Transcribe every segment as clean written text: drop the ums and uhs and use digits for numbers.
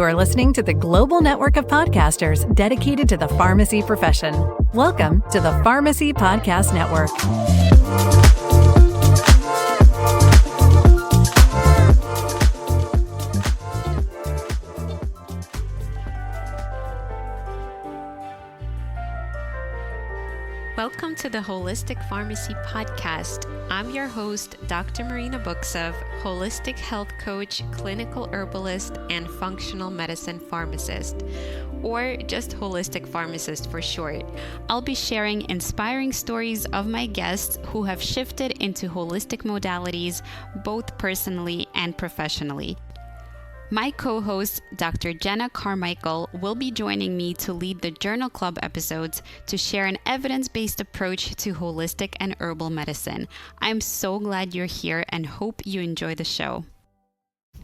You are listening to the global network of podcasters dedicated to the pharmacy profession. Welcome to the Pharmacy Podcast Network. Welcome to the Holistic Pharmacy Podcast. I'm your host, Dr. Marina Buksov, holistic health coach, clinical herbalist, and functional medicine pharmacist, or just holistic pharmacist for short. I'll be sharing inspiring stories of my guests who have shifted into holistic modalities, both personally and professionally. My co-host, Dr. Jenna Carmichael, will be joining me to lead the Journal Club episodes to share an evidence-based approach to holistic and herbal medicine. I'm so glad you're here and hope you enjoy the show.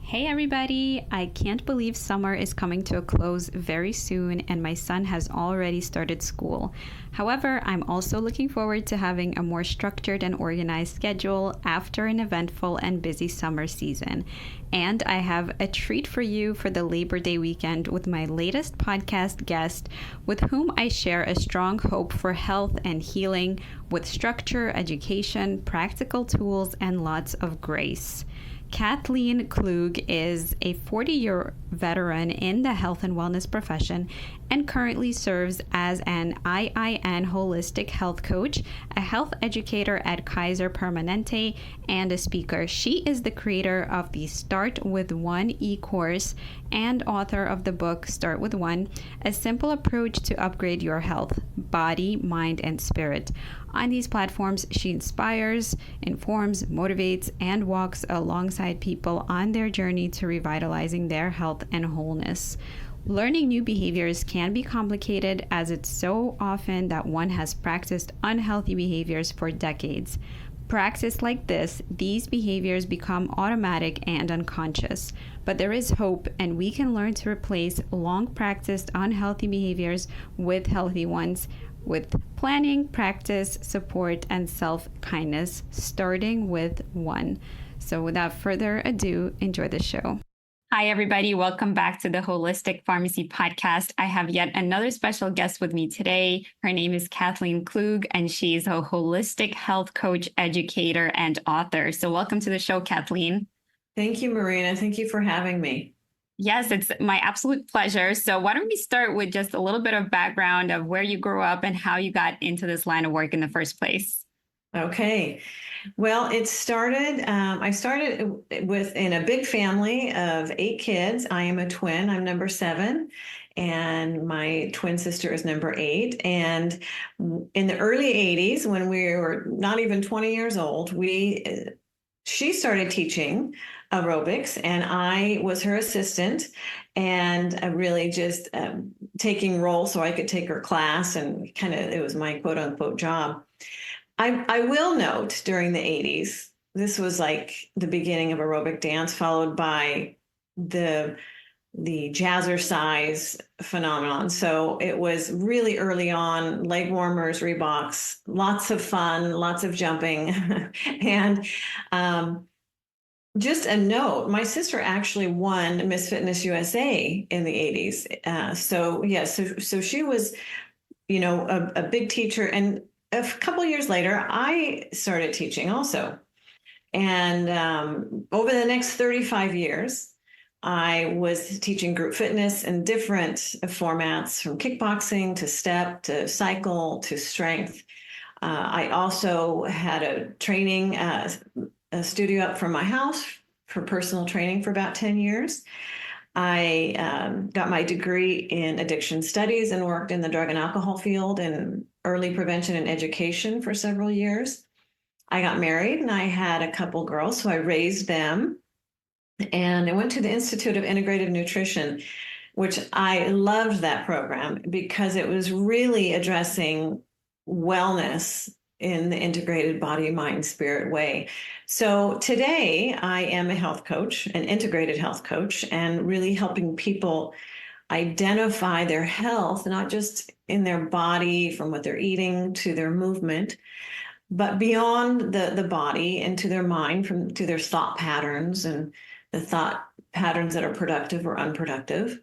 Hey everybody! I can't believe summer is coming to a close very soon and my son has already started school. However, I'm also looking forward to having a more structured and organized schedule after an eventful and busy summer season. And I have a treat for you for the Labor Day weekend with my latest podcast guest, with whom I share a strong hope for health and healing with structure, education, practical tools, and lots of grace. Kathleen Klug is a 40-year veteran in the health and wellness profession and currently serves as an IIN holistic health coach, a health educator at Kaiser Permanente, and a speaker. She is the creator of the Start With One e-course and author of the book Start With One, a simple approach to upgrade your health, body, mind, and spirit. On these platforms, she inspires, informs, motivates, and walks alongside people on their journey to revitalizing their health and wholeness. Learning new behaviors can be complicated, as it's so often that one has practiced unhealthy behaviors for decades. Practice like this, these behaviors become automatic and unconscious. But there is hope, and we can learn to replace long practiced unhealthy behaviors with healthy ones, with planning, practice, support, and self-kindness, starting with one. So without further ado, enjoy the show. Hi, everybody. Welcome back to the Holistic Pharmacy Podcast. I have yet another special guest with me today. Her name is Kathleen Klug, and she's a holistic health coach, educator, and author. So welcome to the show, Kathleen. Thank you, Marina. Thank you for having me. Yes, it's my absolute pleasure. So why don't we start with just a little bit of background of where you grew up and how you got into this line of work in the first place? Okay. Well, I started in a big family of 8 kids. I am a twin. I'm number 7. And my twin sister is number 8. And in the early 80s, when we were not even 20 years old, she started teaching aerobics, and I was her assistant, and I really just taking role so I could take her class, and it was my quote unquote job. I will note during the 80s, this was like the beginning of aerobic dance, followed by the jazzercise phenomenon. So it was really early on, leg warmers, Reeboks, lots of fun, lots of jumping. And just a note, my sister actually won Miss Fitness USA in the 80s. So she was, a big teacher. And a couple of years later, I started teaching also. And over the next 35 years, I was teaching group fitness in different formats, from kickboxing to step to cycle to strength. I also had a training a studio up from my house for personal training for about 10 years. I got my degree in addiction studies and worked in the drug and alcohol field in early prevention and education for several years. I got married and I had a couple girls, so I raised them. And I went to the Institute of Integrative Nutrition, which I loved that program because it was really addressing wellness in the integrated body, mind, spirit way. So today I am a health coach, an integrated health coach, and really helping people identify their health, not just in their body from what they're eating to their movement, but beyond the body into their mind, to their thought patterns and the thought patterns that are productive or unproductive,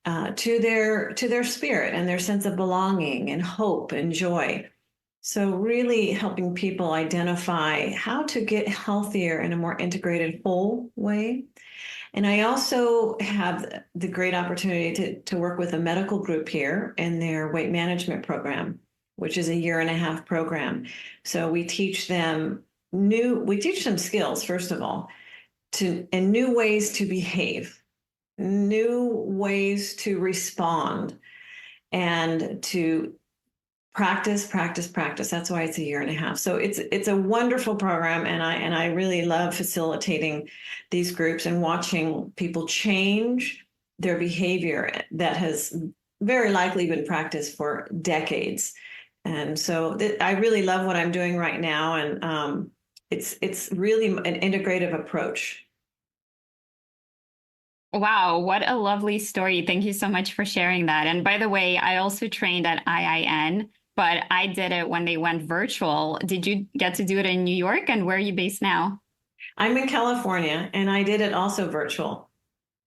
to their spirit and their sense of belonging and hope and joy. So really helping people identify how to get healthier in a more integrated whole way. And I also have the great opportunity to work with a medical group here in their weight management program, which is a 1.5-year program. So we teach them skills, first of all, and new ways to behave, new ways to respond, and to practice. That's why it's a 1.5 years. So it's a wonderful program, and I really love facilitating these groups and watching people change their behavior that has very likely been practiced for decades. And so I really love what I'm doing right now, and it's really an integrative approach. Wow, what a lovely story. Thank you so much for sharing that. And by the way, I also trained at IIN, but I did it when they went virtual. Did you get to do it in New York? And where are you based now? I'm in California, and I did it also virtual.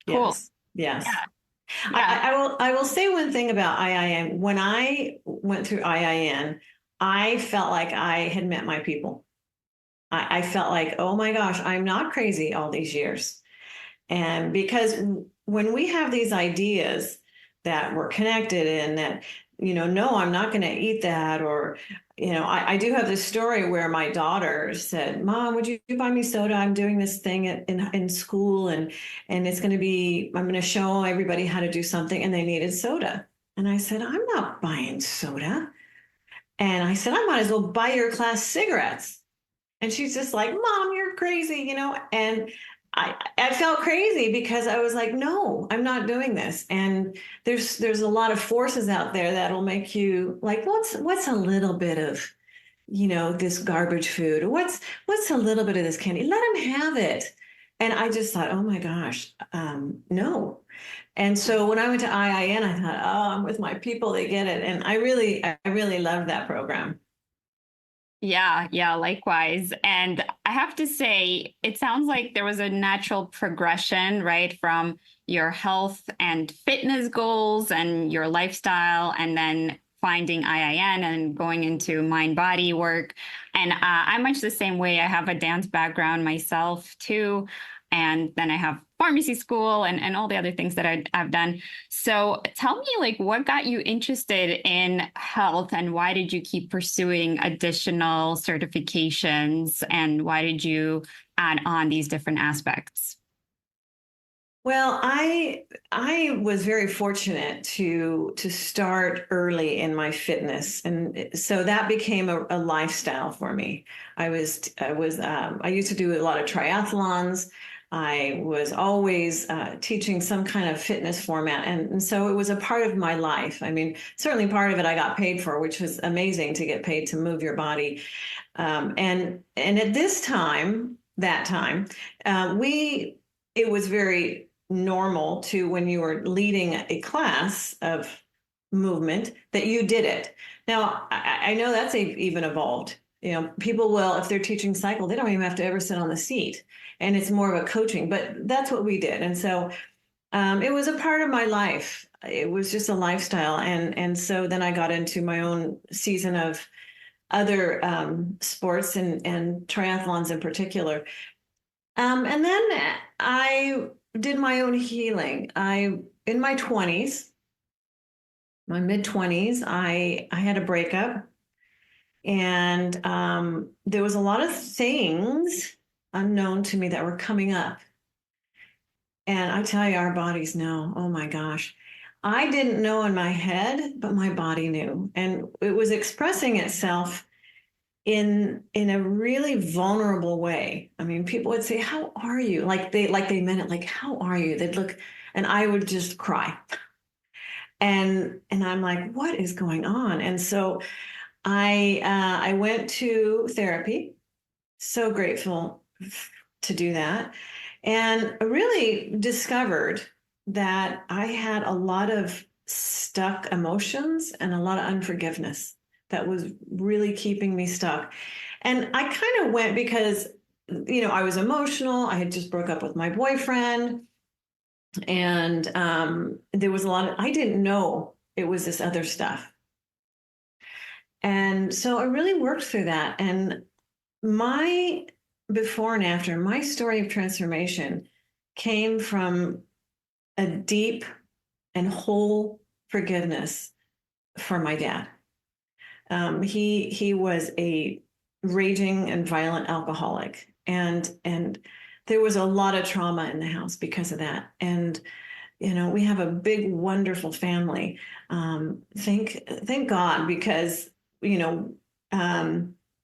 Cool. Yes. Yeah. I will say one thing about IIN. When I went through IIN, I felt like I had met my people. I felt like, oh my gosh, I'm not crazy all these years. And because when we have these ideas that we're connected and that, no, I'm not going to eat that. Or, I do have this story where my daughter said, Mom, would you buy me soda? I'm doing this thing in school, and it's going to be, I'm going to show everybody how to do something, and they needed soda. And I said, I'm not buying soda. And I said, I might as well buy your class cigarettes. And she's just like, Mom, you're crazy, and I felt crazy because I was like, no, I'm not doing this. And there's a lot of forces out there that'll make you like, what's a little bit of, this garbage food? Or what's a little bit of this candy? Let them have it. And I just thought, oh my gosh, no. And so when I went to IIN, I thought, oh, I'm with my people, they get it. And I really loved that program. Yeah, likewise. And I have to say, it sounds like there was a natural progression, right, from your health and fitness goals and your lifestyle, and then finding IIN and going into mind body work. And I'm much the same way. I have a dance background myself, too. And then I have pharmacy school and all the other things that I've done. So tell me, like, what got you interested in health, and why did you keep pursuing additional certifications, and why did you add on these different aspects? Well, I was very fortunate to start early in my fitness, and so that became a lifestyle for me. I used to do a lot of triathlons. I was always teaching some kind of fitness format, and so it was a part of my life. I mean, certainly part of it I got paid for, which was amazing to get paid to move your body. And at that time, it was very normal to, when you were leading a class of movement, that you did it. Now, I know that's even evolved. People will, if they're teaching cycle, they don't even have to ever sit on the seat, and it's more of a coaching, but that's what we did. And so it was a part of my life. It was just a lifestyle. And so then I got into my own season of other sports and triathlons in particular. And then I did my own healing. In my 20s, my mid-20s, I had a breakup, and there was a lot of things unknown to me that were coming up. And I tell you, our bodies know. Oh my gosh. I didn't know in my head, but my body knew. And it was expressing itself in a really vulnerable way. I mean, people would say, "How are you?" Like they meant it, like, "How are you?" They'd look, and I would just cry. And I'm like, what is going on? And so I went to therapy. So grateful to do that, and really discovered that I had a lot of stuck emotions and a lot of unforgiveness that was really keeping me stuck. And I kind of went because, I was emotional. I had just broke up with my boyfriend. And there was a lot of, I didn't know it was this other stuff. And so I really worked through that. And my before and after, my story of transformation came from a deep and whole forgiveness for my dad. He was a raging and violent alcoholic, and there was a lot of trauma in the house because of that. And we have a big, wonderful family. Thank God, because you know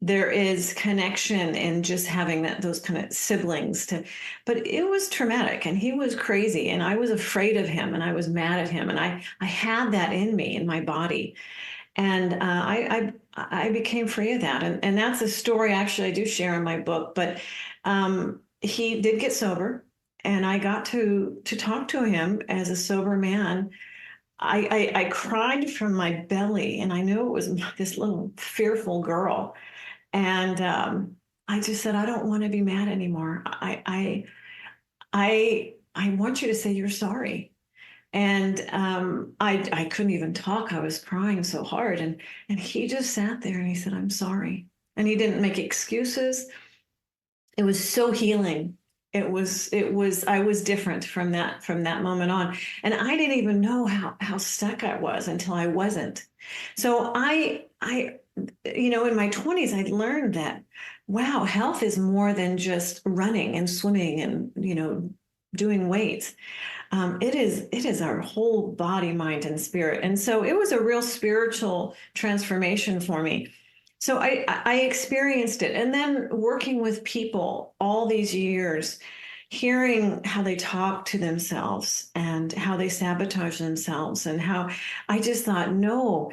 there is connection in just having those kind of siblings to. But it was traumatic, and he was crazy, and I was afraid of him, and I was mad at him, and I had that in me, in my body. And I became free of that, and that's a story actually I do share in my book. But he did get sober, and I got to talk to him as a sober man. I cried from my belly, and I knew it was this little fearful girl, and I just said, I don't want to be mad anymore. I want you to say you're sorry. And I couldn't even talk. I was crying so hard. And he just sat there and he said, I'm sorry. And he didn't make excuses. It was so healing. I was different from that moment on. And I didn't even know how stuck I was until I wasn't. So I in my 20s, I learned that, wow, health is more than just running and swimming and, doing weights. It is our whole body, mind, and spirit. And so it was a real spiritual transformation for me. So I experienced it. And then working with people all these years, hearing how they talk to themselves and how they sabotage themselves, and how I just thought, no,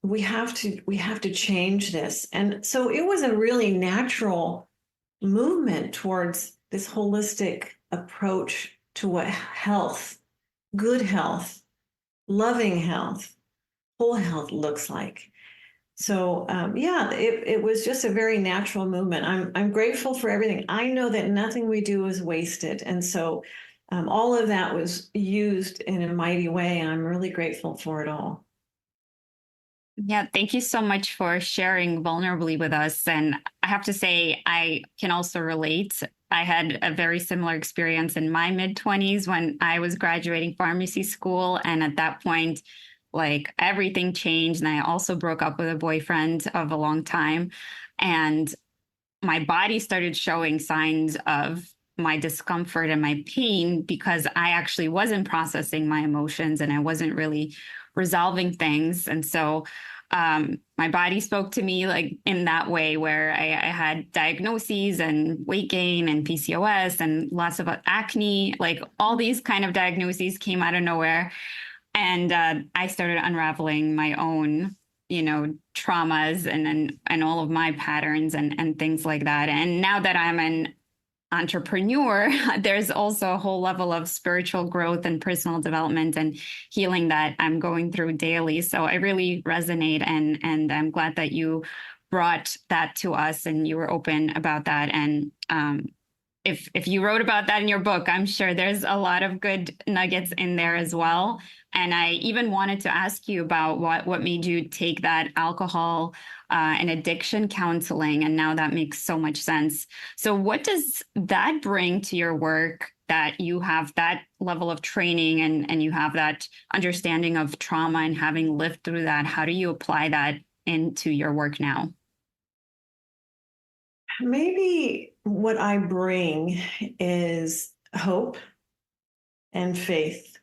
we have to change this. And so it was a really natural movement towards this holistic approach to what health, good health, loving health, whole health looks like. So it was just a very natural movement. I'm grateful for everything. I know that nothing we do is wasted, and so all of that was used in a mighty way, and I'm really grateful for it all. Yeah, thank you so much for sharing vulnerably with us. And I have to say, I can also relate. I had a very similar experience in my mid-20s when I was graduating pharmacy school. And at that point, like everything changed. And I also broke up with a boyfriend of a long time. And my body started showing signs of my discomfort and my pain because I actually wasn't processing my emotions and I wasn't really resolving things. And so my body spoke to me like in that way, where I had diagnoses and weight gain and PCOS and lots of acne, like all these kind of diagnoses came out of nowhere. And I started unraveling my own, traumas and all of my patterns and things like that. And now that I'm an entrepreneur, there's also a whole level of spiritual growth and personal development and healing that I'm going through daily. So I really resonate, and I'm glad that you brought that to us and you were open about that. And if you wrote about that in your book, I'm sure there's a lot of good nuggets in there as well. And I even wanted to ask you about what made you take that alcohol and addiction counseling. And now that makes so much sense. So what does that bring to your work, that you have that level of training and you have that understanding of trauma and having lived through that? How do you apply that into your work now? Maybe what I bring is hope and faith,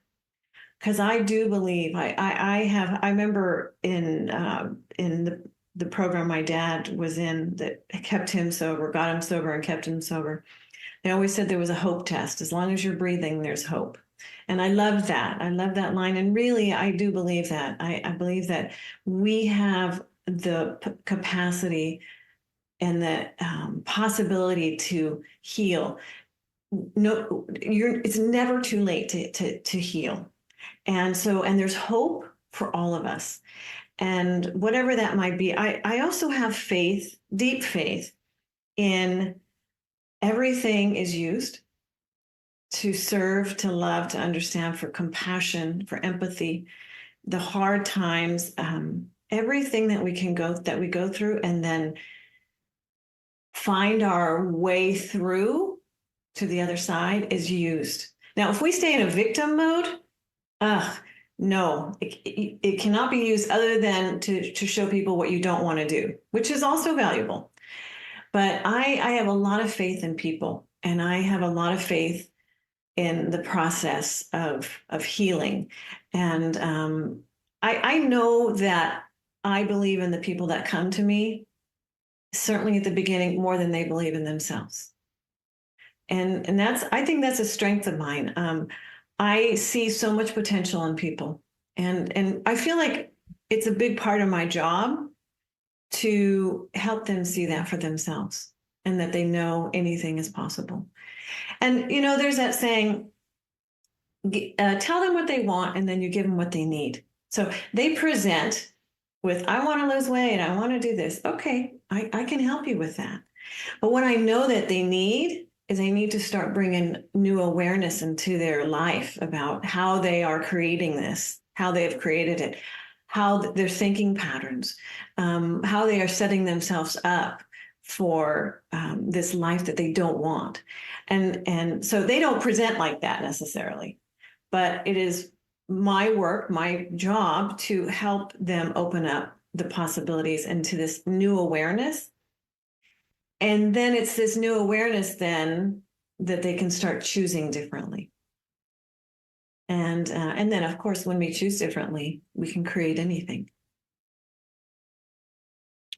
because I do believe I remember in the program my dad was in that kept him sober, got him sober, and kept him sober. They always said there was a hope test. As long as you're breathing, there's hope. And I love that. I love that line. And really, I do believe that. I believe that we have the capacity and the possibility to heal. No, it's never too late to heal. And there's hope for all of us. And whatever that might be, I also have faith, deep faith, in everything is used to serve, to love, to understand, for compassion, for empathy, the hard times, everything that we go through, and then find our way through to the other side is used. Now, if we stay in a victim mode, no, it cannot be used other than to show people what you don't want to do, which is also valuable. But I have a lot of faith in people, and I have a lot of faith in the process of healing. And I know that I believe in the people that come to me, certainly at the beginning, more than they believe in themselves. And I think that's a strength of mine. I see so much potential in people, and I feel like it's a big part of my job to help them see that for themselves, and that they know anything is possible. And there's that saying, tell them what they want, and then you give them what they need. So they present with, I want to lose weight, I want to do this. Okay, I can help you with that. But what I know that they need is they need to start bringing new awareness into their life about how they are creating this, how they have created it, how their thinking patterns, how they are setting themselves up for this life that they don't want. And so they don't present like that necessarily, but it is my work, my job, to help them open up the possibilities into this new awareness. And then it's this new awareness then that they can start choosing differently. And then, of course, when we choose differently, we can create anything.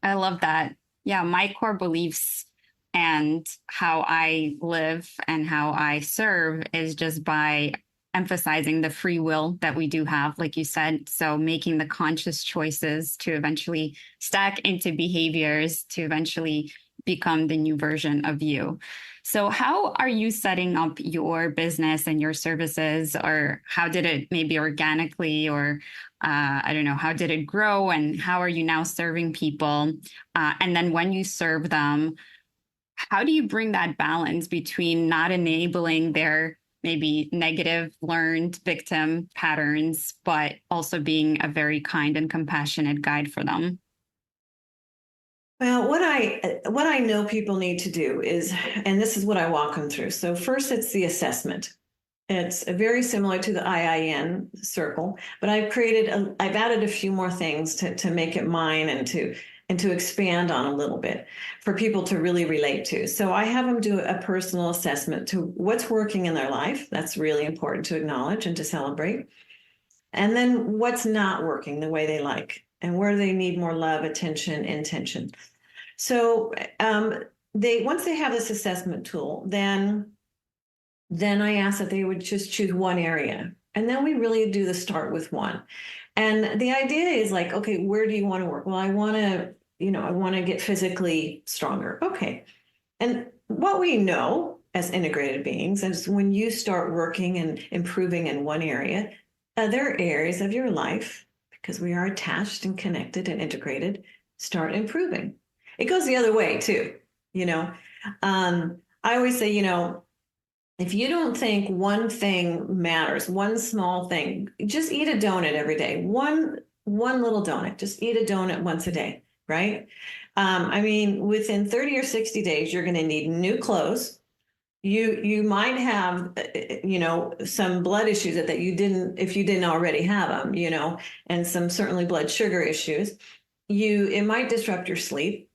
I love that. Yeah, my core beliefs and how I live and how I serve is just by emphasizing the free will that we do have, like you said. So making the conscious choices to eventually stack into behaviors to eventually become the new version of you. So how are you setting up your business and your services, or how did it maybe organically, or I don't know, how did it grow, and how are you now serving people? And then when you serve them, how do you bring that balance between not enabling their maybe negative learned victim patterns, but also being a very kind and compassionate guide for them? Well, what I know people need to do is, and this is what I walk them through. So first, it's the assessment. It's very similar to the IIN circle, but I've added a few more things to make it mine, and to expand on a little bit for people to really relate to. So I have them do a personal assessment to what's working in their life. That's really important to acknowledge and to celebrate. And then what's not working the way they like, and where they need more love, attention, intention. So once they have this assessment tool, then I ask that they would just choose one area. And then we really do the start with one. And the idea is like, okay, where do you want to work? Well, I want to get physically stronger. Okay. And what we know as integrated beings is when you start working and improving in one area, other areas of your life, because we are attached and connected and integrated, start improving. It goes the other way too. I always say, if you don't think one thing matters, one small thing, just eat a donut every day. One little donut, just eat a donut once a day, right? Within 30 or 60 days, you're going to need new clothes. You might have, some blood issues that you didn't, if you didn't already have them, and some certainly blood sugar issues. It might disrupt your sleep.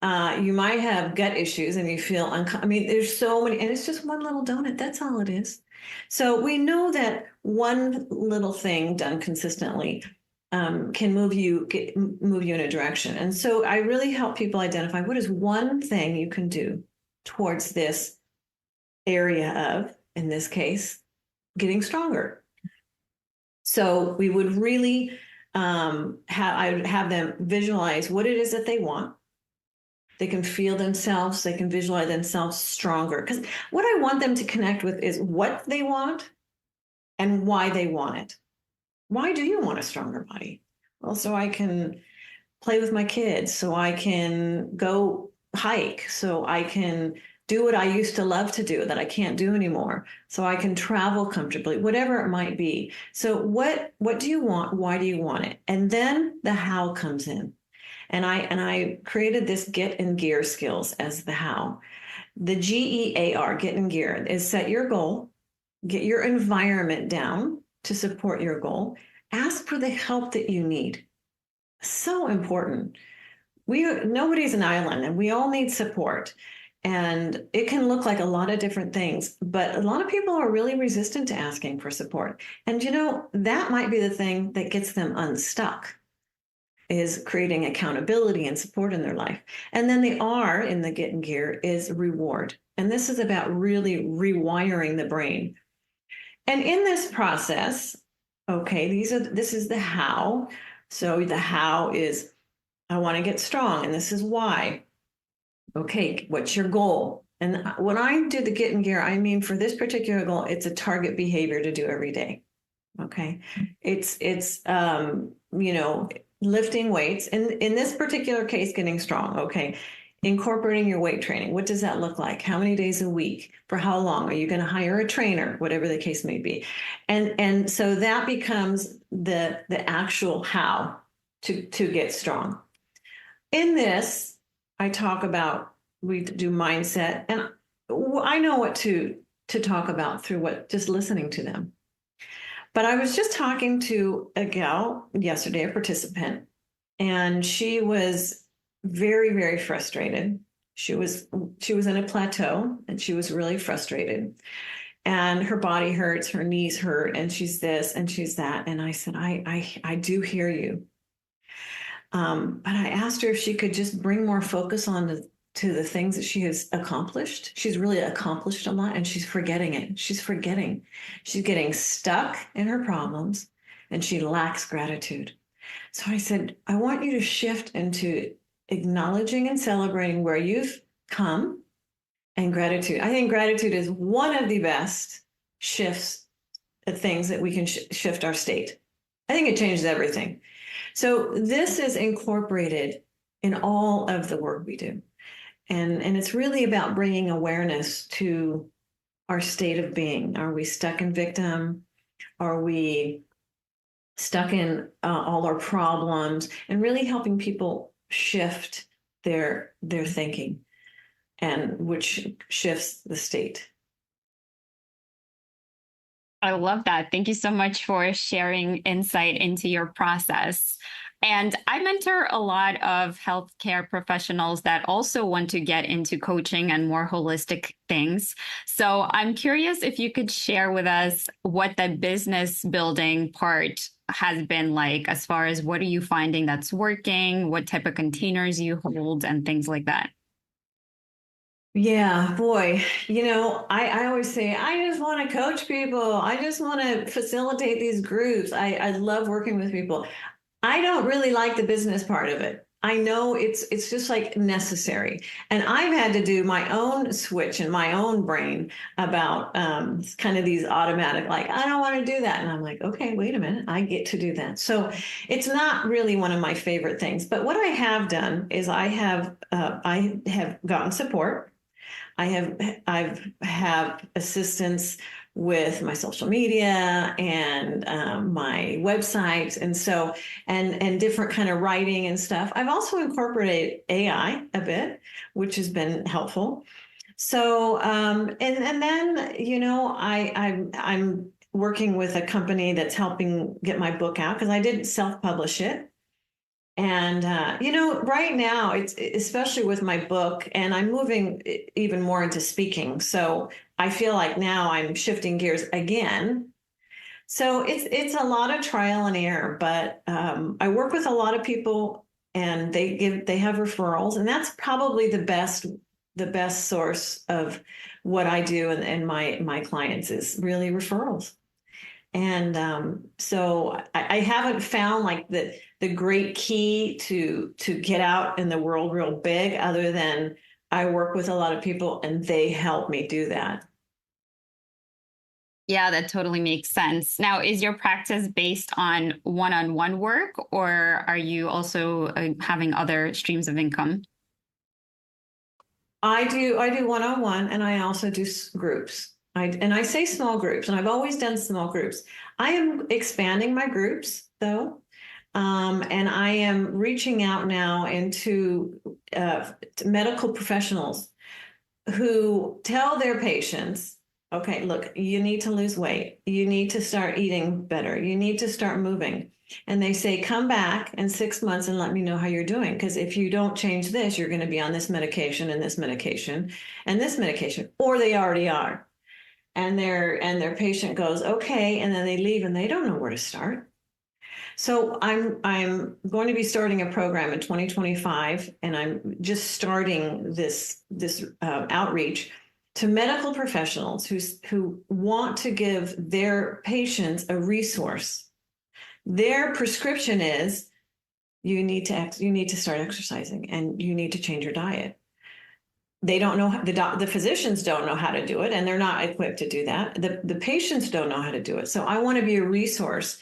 You might have gut issues and you feel there's so many, and it's just one little donut. That's all it is. So we know that one little thing done consistently can move you in a direction. And so I really help people identify what is one thing you can do towards this area of, in this case, getting stronger. So we would really I would have them visualize what it is that they want. They can feel themselves, they can visualize themselves stronger. Because what I want them to connect with is what they want and why they want it. Why do you want a stronger body? Well, so I can play with my kids, so I can go hike, so I can do what I used to love to do that I can't do anymore, so I can travel comfortably, whatever it might be. So what do you want? Why do you want it? And then the how comes in. And I created this get in gear skills as the how. The GEAR, get in gear, is set your goal, get your environment down to support your goal, ask for the help that you need. So important. Nobody's an island, and we all need support. And it can look like a lot of different things, but a lot of people are really resistant to asking for support. And that might be the thing that gets them unstuck, is creating accountability and support in their life. And then the R in the get in gear is reward. And this is about really rewiring the brain. And in this process, okay, this is the how. So the how is, I want to get strong, and this is why. Okay, what's your goal? And when I do the get in gear, I mean, for this particular goal, it's a target behavior to do every day. Okay. It's lifting weights, and in this particular case, getting strong. Okay. Incorporating your weight training. What does that look like? How many days a week? For how long? Are you going to hire a trainer? Whatever the case may be. And so that becomes the actual how to get strong. In this, I talk about, we do mindset, and I know what to talk about through just listening to them. But I was just talking to a gal yesterday, a participant, and she was very, very frustrated. She was in a plateau, and she was really frustrated. And her body hurts, her knees hurt, and she's this and she's that. And I said, I do hear you. But I asked her if she could just bring more focus on to the things that she has accomplished. She's really accomplished a lot, and she's forgetting it. She's forgetting. She's getting stuck in her problems, and she lacks gratitude. So I said, I want you to shift into acknowledging and celebrating where you've come, and gratitude. I think gratitude is one of the best shifts, things that we can shift our state. I think it changes everything. So this is incorporated in all of the work we do. And it's really about bringing awareness to our state of being. Are we stuck in victim? Are we stuck in all our problems? And really helping people shift their thinking, and which shifts the state. I love that. Thank you so much for sharing insight into your process. And I mentor a lot of healthcare professionals that also want to get into coaching and more holistic things. So I'm curious if you could share with us what the business building part has been like, as far as what are you finding that's working, what type of containers you hold, and things like that. Yeah, boy, I always say, I just want to coach people. I just want to facilitate these groups. I love working with people. I don't really like the business part of it. I know it's just like necessary. And I've had to do my own switch in my own brain about kind of these automatic, like, I don't want to do that. And I'm like, okay, wait a minute, I get to do that. So it's not really one of my favorite things. But what I have done is I have gotten support. I've assistance with my social media and my website, and so and different kind of writing and stuff. I've also incorporated AI a bit, which has been helpful. So and then I'm working with a company that's helping get my book out, because I didn't self-publish it. And, right now, it's especially with my book, and I'm moving even more into speaking. So I feel like now I'm shifting gears again. So it's a lot of trial and error, but I work with a lot of people, and they have referrals, and that's probably the best source of what I do and my clients is really referrals. And so I haven't found like the great key to get out in the world real big, other than I work with a lot of people and they help me do that. Yeah, that totally makes sense. Now, is your practice based on one-on-one work, or are you also having other streams of income? I do one-on-one, and I also do groups. I say small groups, and I've always done small groups. I am expanding my groups though, and I am reaching out now into medical professionals who tell their patients, okay, look, you need to lose weight. You need to start eating better. You need to start moving. And they say, come back in 6 months and let me know how you're doing. Because if you don't change this, you're going to be on this medication and this medication and this medication, or they already are. And their patient goes, okay, and then they leave and they don't know where to start. So I'm going to be starting a program in 2025, and I'm just starting this outreach to medical professionals who want to give their patients a resource. Their prescription is you need to start exercising and you need to change your diet. They don't know, the physicians don't know how to do it, and they're not equipped to do that. The patients don't know how to do it. So I want to be a resource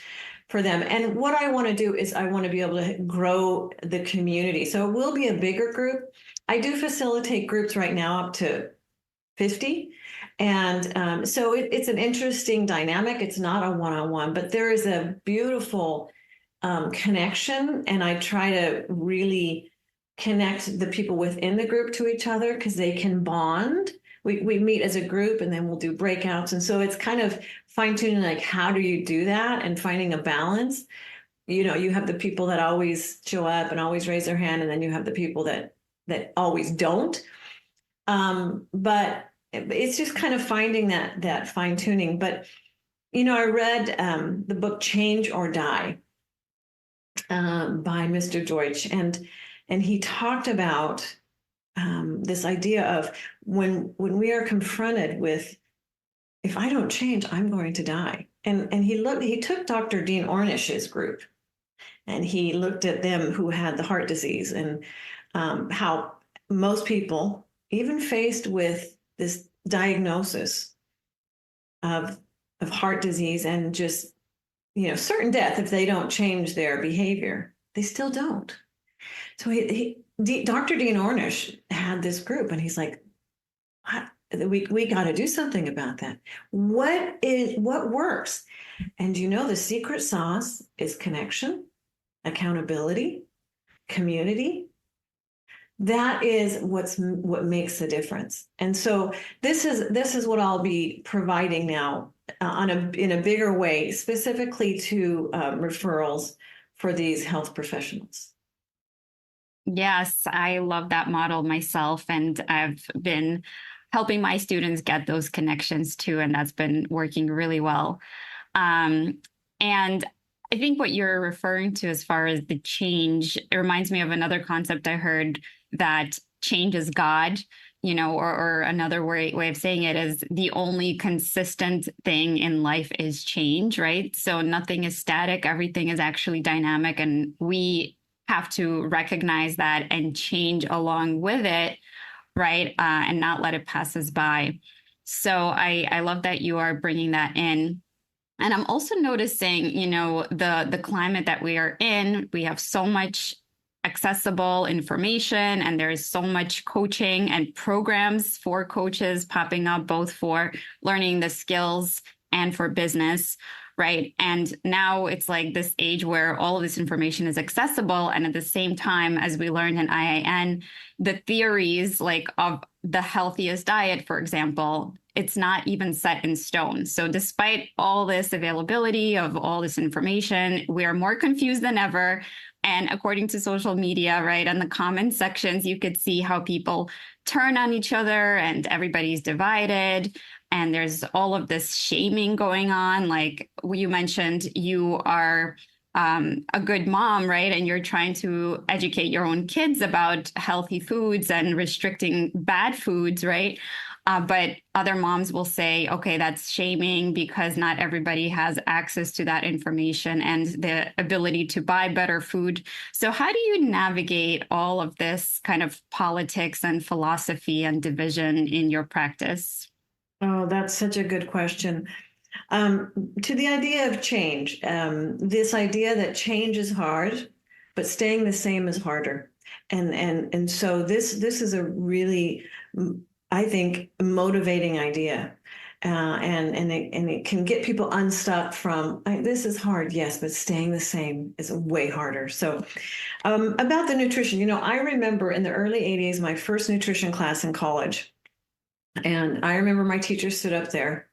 for them. And what I want to do is I want to be able to grow the community. So it will be a bigger group. I do facilitate groups right now up to 50. And so it's an interesting dynamic. It's not a one-on-one, but there is a beautiful connection. And I try to really connect the people within the group to each other because they can bond. We meet as a group and then we'll do breakouts. And so it's kind of fine-tuning, like, how do you do that and finding a balance? You know, you have the people that always show up and always raise their hand, and then you have the people that always don't. But it's just kind of finding that fine-tuning. But, you know, I read the book Change or Die by Mr. Deutsch, and he talked about this idea of when we are confronted with, if I don't change, I'm going to die. And he took Dr. Dean Ornish's group, and he looked at them who had the heart disease, and how most people, even faced with this diagnosis of heart disease and just, you know, certain death, if they don't change their behavior, they still don't. So Dr. Dean Ornish had this group, and he's like, we got to do something about that. What works? And you know, the secret sauce is connection, accountability, community. That is what makes the difference. And so this is what I'll be providing now in a bigger way, specifically to referrals for these health professionals. Yes, I love that model myself, and I've been helping my students get those connections too, and that's been working really well. And I think what you're referring to as far as the change, it reminds me of another concept I heard, that change is God, you know, or another way of saying it is the only consistent thing in life is change, right? So nothing is static, everything is actually dynamic, and we have to recognize that and change along with it, right? And not let it pass us by. So I love that you are bringing that in. And I'm also noticing, you know, the climate that we are in, we have so much accessible information, and there is so much coaching and programs for coaches popping up, both for learning the skills and for business, right? And now it's like this age where all of this information is accessible. And at the same time, as we learned in IIN, the theories like of the healthiest diet, for example, it's not even set in stone. So despite all this availability of all this information, we are more confused than ever. And according to social media, right, on the comment sections, you could see how people turn on each other and everybody's divided. And there's all of this shaming going on. Like you mentioned, you are a good mom, right? And you're trying to educate your own kids about healthy foods and restricting bad foods, right? But other moms will say, okay, that's shaming because not everybody has access to that information and the ability to buy better food. So how do you navigate all of this kind of politics and philosophy and division in your practice? Oh, that's such a good question. To the idea of change, this idea that change is hard, but staying the same is harder. And so this is a really I think, motivating idea. And it can get people unstuck from, this is hard, yes, but staying the same is way harder. So about the nutrition, I remember in the early 80s, my first nutrition class in college. And I remember my teacher stood up there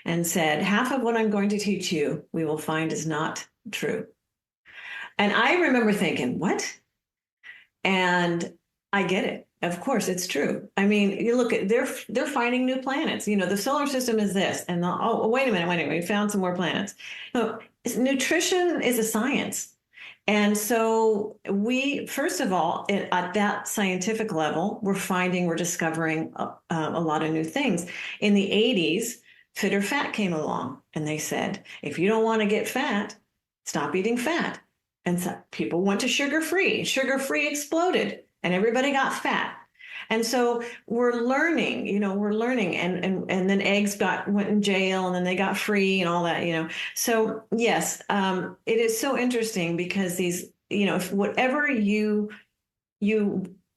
and said, half of what I'm going to teach you, we will find is not true. And I remember thinking, what? And I get it. Of course, it's true. I mean, you look at they're finding new planets. The solar system is this, and wait a minute, we found some more planets. No, nutrition is a science, and so we, first of all, at that scientific level, we're discovering a lot of new things. In the 80s, Fit or Fat came along, and they said, if you don't want to get fat, stop eating fat. And so people went to sugar-free. Sugar-free exploded, and everybody got fat. And so we're learning, and then eggs went in jail, and then they got free and all that. So yes, it is so interesting because these, if whatever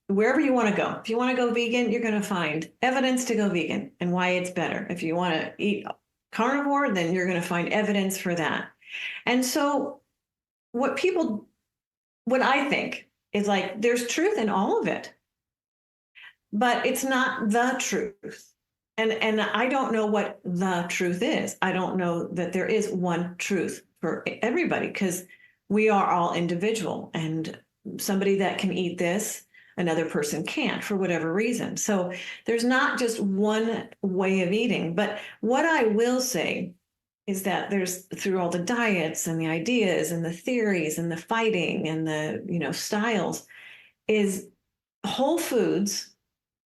wherever you want to go, if you want to go vegan, you're going to find evidence to go vegan and why it's better. If you want to eat carnivore, then you're going to find evidence for that. And so what I think is, like, there's truth in all of it, but it's not the truth. And I don't know what the truth is. I don't know that there is one truth for everybody, because we are all individual, and somebody that can eat this, another person can't for whatever reason. So there's not just one way of eating. But what I will say is that there's, through all the diets and the ideas and the theories and the fighting and the, styles, is whole foods.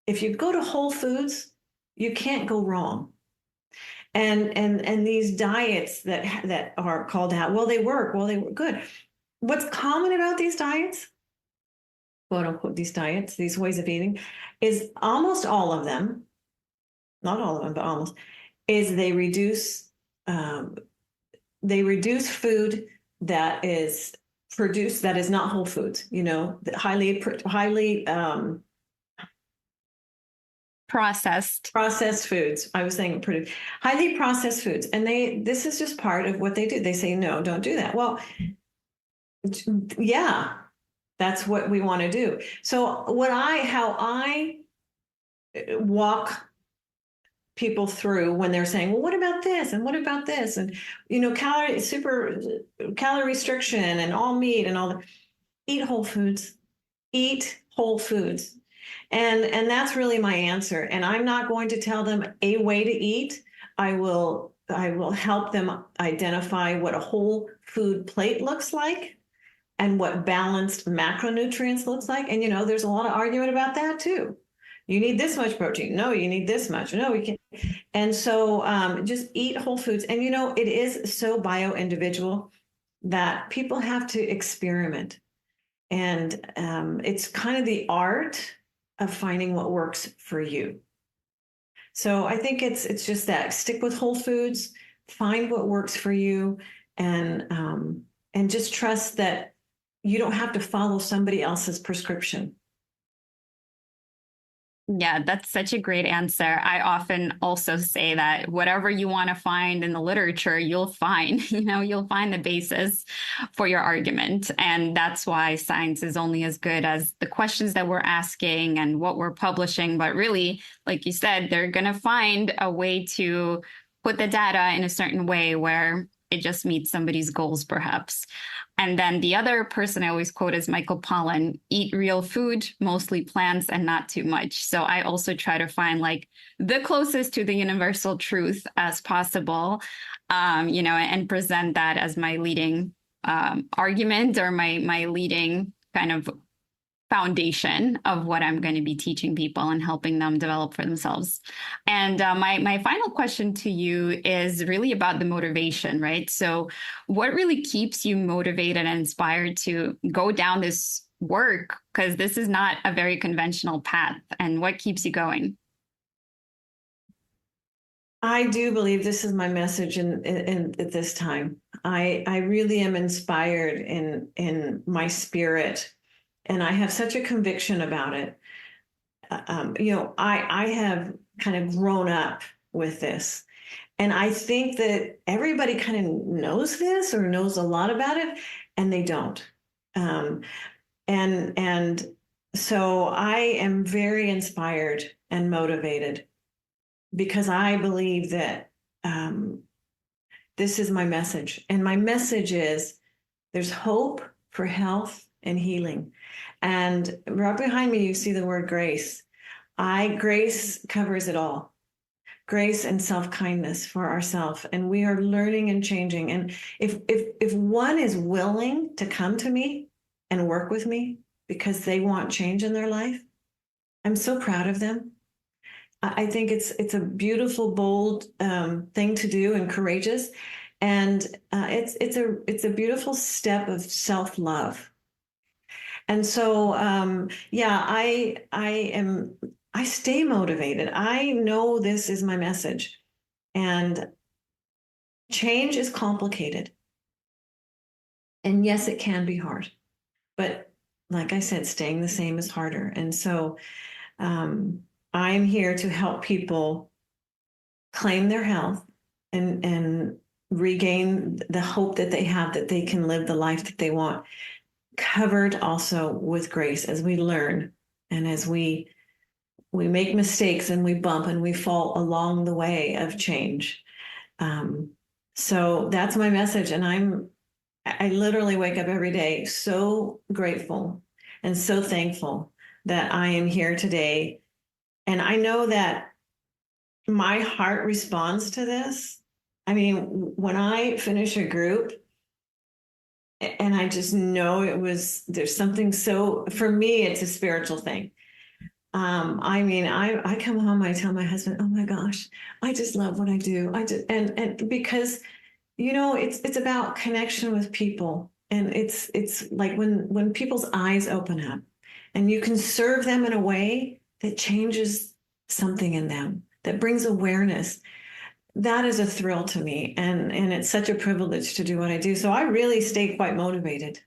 If you go to Whole Foods, you can't go wrong. And these diets that are called out, well, they work good. What's common about these diets, quote unquote, these diets, these ways of eating, is almost all of them, not all of them, but almost, is they reduce food that is produced, that is not whole foods, highly processed foods. I was saying pretty highly processed foods. And this is just part of what they do. They say, no, don't do that. Well, yeah, that's what we want to do. So how I walk people through when they're saying, well, what about this? And what about this? And, calorie restriction and all meat and all that. Eat whole foods. Eat whole foods. And that's really my answer. And I'm not going to tell them a way to eat. I will help them identify what a whole food plate looks like and what balanced macronutrients looks like. And, there's a lot of argument about that too. You need this much protein. No, you need this much. No, we can't. And so just eat whole foods. And, it is so bio-individual that people have to experiment. And it's kind of the art of finding what works for you. So I think it's just that, stick with whole foods, find what works for you, and just trust that you don't have to follow somebody else's prescription. Yeah, that's such a great answer. I often also say that whatever you want to find in the literature, you'll find, you'll find the basis for your argument. And that's why science is only as good as the questions that we're asking and what we're publishing. But really, like you said, they're going to find a way to put the data in a certain way where it just meets somebody's goals, perhaps. And then the other person I always quote is Michael Pollan: eat real food, mostly plants, and not too much. So I also try to find the closest to the universal truth as possible, and present that as my leading argument, or my leading kind of foundation of what I'm going to be teaching people and helping them develop for themselves. And my final question to you is really about the motivation, right? So what really keeps you motivated and inspired to go down this work? Because this is not a very conventional path. And what keeps you going? I do believe this is my message in at this time. I really am inspired in my spirit. And I have such a conviction about it. I have kind of grown up with this. And I think that everybody kind of knows this or knows a lot about it, and they don't. Um, and so I am very inspired and motivated because I believe that this is my message. And my message is there's hope for health and healing. And right behind me, you see the word grace. Grace covers it all. Grace and self-kindness for ourselves. And we are learning and changing. And if one is willing to come to me and work with me because they want change in their life, I'm so proud of them. I think it's a beautiful, bold thing to do and courageous. And it's a beautiful step of self-love. And so, I stay motivated. I know this is my message, and change is complicated. And yes, it can be hard, but like I said, staying the same is harder. And so, I'm here to help people claim their health and regain the hope that they have that they can live the life that they want, covered also with grace as we learn and as we make mistakes and we bump and we fall along the way of change. So that's my message. And I literally wake up every day so grateful and so thankful that I am here today. And I know that my heart responds to this. I mean, when I finish a group, and I just know there's something for me, it's a spiritual thing. I come home, I tell my husband, oh my gosh, I just love what I do. And because, it's about connection with people. And it's like when people's eyes open up and you can serve them in a way that changes something in them, that brings awareness. That is a thrill to me. And it's such a privilege to do what I do. So I really stay quite motivated.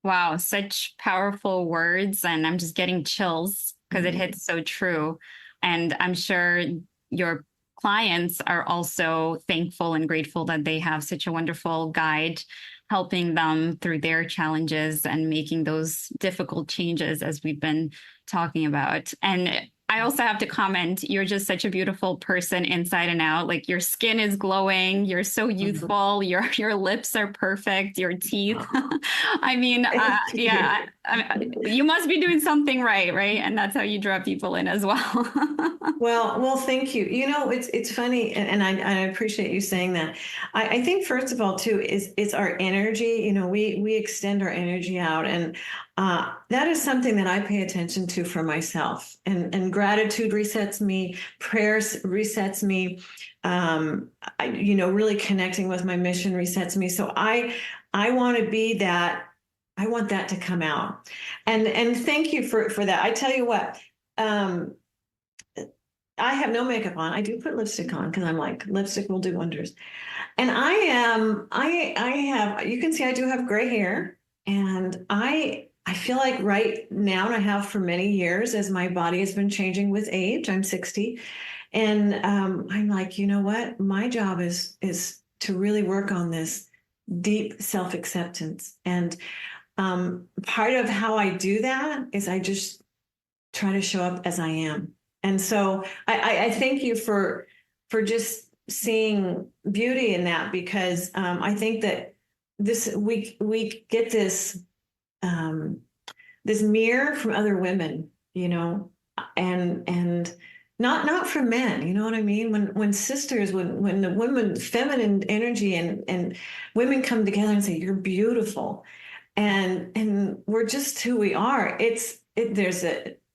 Wow, such powerful words. And I'm just getting chills because it hits so true. And I'm sure your clients are also thankful and grateful that they have such a wonderful guide helping them through their challenges and making those difficult changes as we've been talking about. And I also have to comment, you're just such a beautiful person inside and out. Like your skin is glowing. You're so youthful. Your lips are perfect. Your teeth. I mean, you must be doing something right? And that's how you draw people in as well. Well, thank you. It's funny, and I appreciate you saying that. I think first of all, too, it's our energy. We extend our energy out, and that is something that I pay attention to for myself. And gratitude resets me. Prayers resets me. Really connecting with my mission resets me. So I want to be that. I want that to come out. And thank you for that. I tell you what. I have no makeup on. I do put lipstick on because I'm like, lipstick will do wonders. And I have, you can see I do have gray hair, and I feel like right now, and I have for many years as my body has been changing with age, I'm 60. And I'm like, you know what? My job is to really work on this deep self-acceptance. And part of how I do that is I just try to show up as I am. And so I thank you for just seeing beauty in that, because I think that we get this this mirror from other women, and not from men. You know what I mean? When sisters, when the women, feminine energy and women come together and say, "You're beautiful," and we're just who we are. There's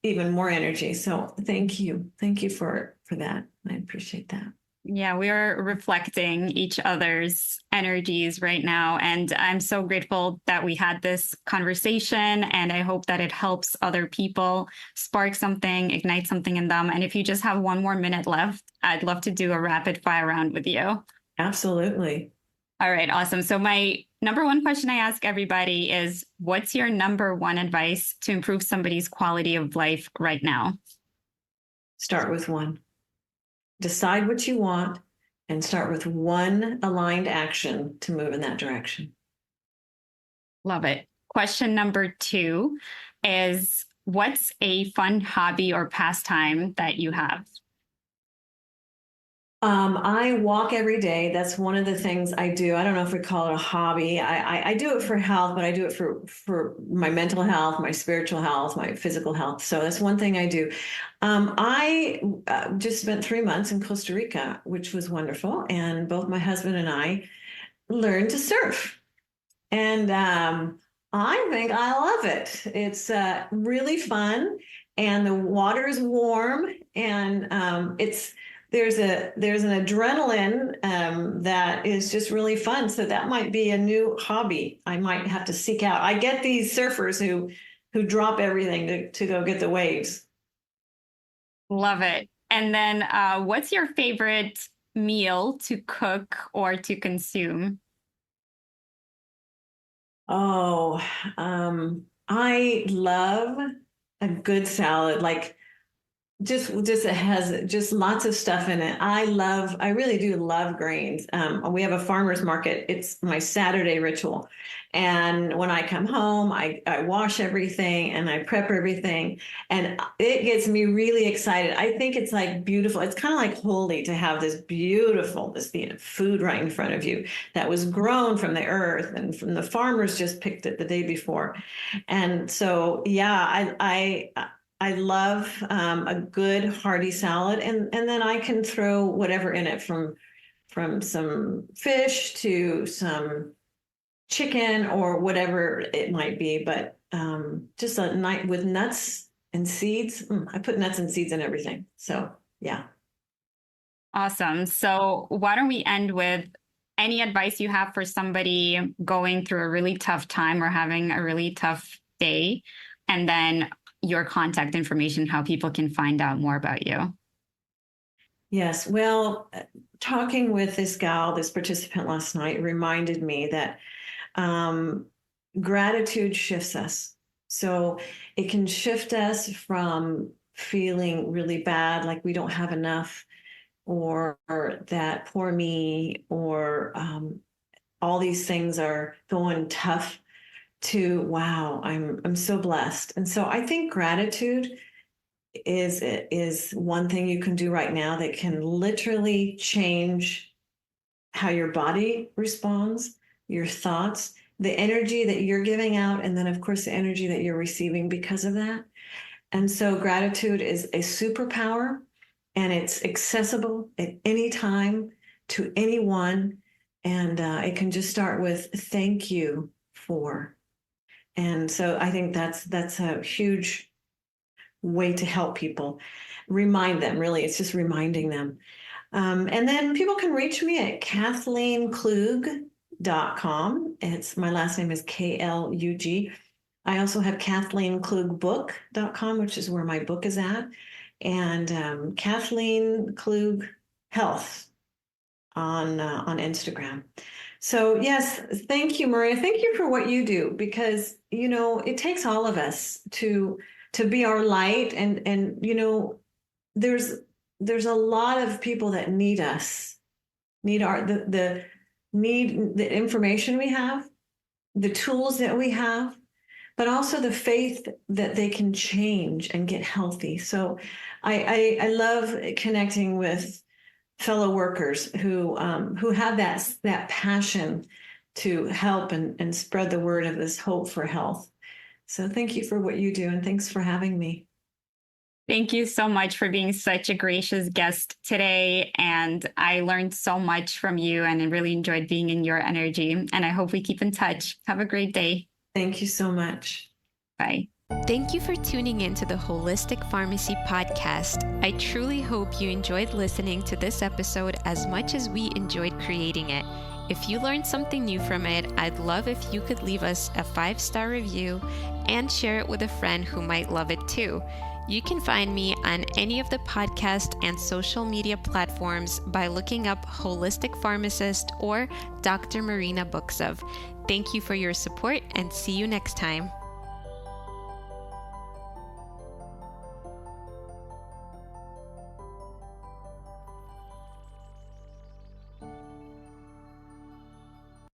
even more energy. So thank you for that. I appreciate that. Yeah, we are reflecting each other's energies right now. And I'm so grateful that we had this conversation. And I hope that it helps other people spark something, ignite something in them. And if you just have one more minute left, I'd love to do a rapid fire round with you. Absolutely. All right, awesome. So my number one question I ask everybody is, what's your number one advice to improve somebody's quality of life right now? Start with one. Decide what you want and start with one aligned action to move in that direction. Love it. Question number two is, what's a fun hobby or pastime that you have? I walk every day. That's one of the things I do. I don't know if we call it a hobby. I do it for health, but I do it for my mental health, my spiritual health, my physical health. So that's one thing I do. I just spent 3 months in Costa Rica, which was wonderful. And both my husband and I learned to surf. And I think I love it. It's really fun, and the water is warm, and there's an adrenaline that is just really fun. So that might be a new hobby I might have to seek out. I get these surfers who drop everything to go get the waves. Love it. And then what's your favorite meal to cook or to consume? Oh, I love a good salad, like just it has just lots of stuff in it. I really do love grains. We have a farmer's market. It's my Saturday ritual. And when I come home, I wash everything and I prep everything, and it gets me really excited. I think it's like beautiful. It's kind of like holy to have this beautiful, food right in front of you that was grown from the earth and from the farmers just picked it the day before. And so, yeah, I love a good hearty salad, and then I can throw whatever in it, from some fish to some chicken or whatever it might be. But just a night with nuts and seeds. I put nuts and seeds in everything. So yeah. Awesome. So why don't we end with any advice you have for somebody going through a really tough time or having a really tough day, and then your contact information, how people can find out more about you. Yes. Well, talking with this participant last night reminded me that gratitude shifts us. So it can shift us from feeling really bad, like we don't have enough, or that poor me, or all these things are going tough, to wow, I'm so blessed. And so I think gratitude is one thing you can do right now that can literally change how your body responds, your thoughts, the energy that you're giving out, and then of course the energy that you're receiving because of that. And so gratitude is a superpower, and it's accessible at any time to anyone. And it can just start with thank you for. And so I think that's a huge way to help people. Remind them, really. It's just reminding them. And then people can reach me at KathleenKlug.com. My last name is Klug. I also have KathleenKlugBook.com, which is where my book is at. And Kathleen Klug Health on Instagram. So yes, thank you, Maria. Thank you for what you do, because it takes all of us to be our light, and there's a lot of people that need us, need the information we have, the tools that we have, but also the faith that they can change and get healthy. So I love connecting with fellow workers who have that passion to help and spread the word of this hope for health. So thank you for what you do, and thanks for having me. Thank you so much for being such a gracious guest today. And I learned so much from you, and I really enjoyed being in your energy. And I hope we keep in touch. Have a great day. Thank you so much. Bye. Thank you for tuning in to the Holistic Pharmacy Podcast. I truly hope you enjoyed listening to this episode as much as we enjoyed creating it. If you learned something new from it, I'd love if you could leave us a 5-star review and share it with a friend who might love it too. You can find me on any of the podcast and social media platforms by looking up Holistic Pharmacist or Dr. Marina Buksov. Thank you for your support and see you next time.